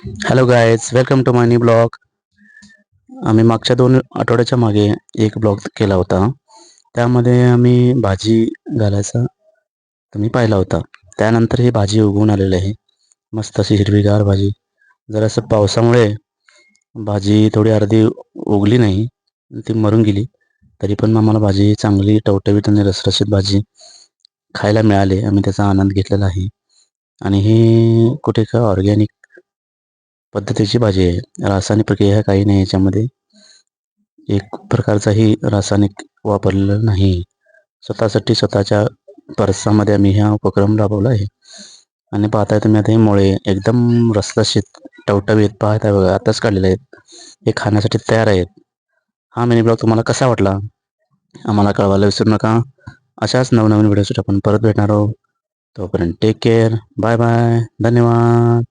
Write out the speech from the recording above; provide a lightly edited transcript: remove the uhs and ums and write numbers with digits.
Hello guys, welcome to my new blog. आम्ही मागच्या 2 आठवड्याच्या मागे एक ब्लॉग केला होता. त्यामध्ये आम्ही भाजी घालायचा तुम्ही पाहिला होता. त्यानंतर ही भाजी उगवून आलेली आहे. मस्त अशी हिरवीगार भाजी. जरासं पावसामुळे भाजी थोडी अर्धी उगली नाही, ती मरून गेली. तरी पण आम्हाला भाजी चांगली टवटवीत आणि रसरशीत भाजी खायला मिळाली. आम्ही त्याचा आनंद घेतलेला आहे. आणि ही कुठे का ऑर्गॅनिक पद्धतीची भाजी आहे. रासायनिक प्रक्रिया काही नाही याच्यामध्ये. एक प्रकारचाही रासायनिक वापरलेलं नाही. स्वतःसाठी स्वतःच्या परसामध्ये आम्ही हा उपक्रम राबवला आहे. आणि पाहताय तुम्ही आता हे मुळे एकदम रसरशीत टवटवीत पाहताय बघा, आताच काढलेले आहेत. हे खाण्यासाठी तयार आहेत. हा मिनी ब्लॉग तुम्हाला कसा वाटला आम्हाला कळवायला विसरू नका. अशाच नवनवीन व्हिडिओसाठी आपण परत भेटणार आहोत. तोपर्यंत टेक केअर. Bye bye. धन्यवाद.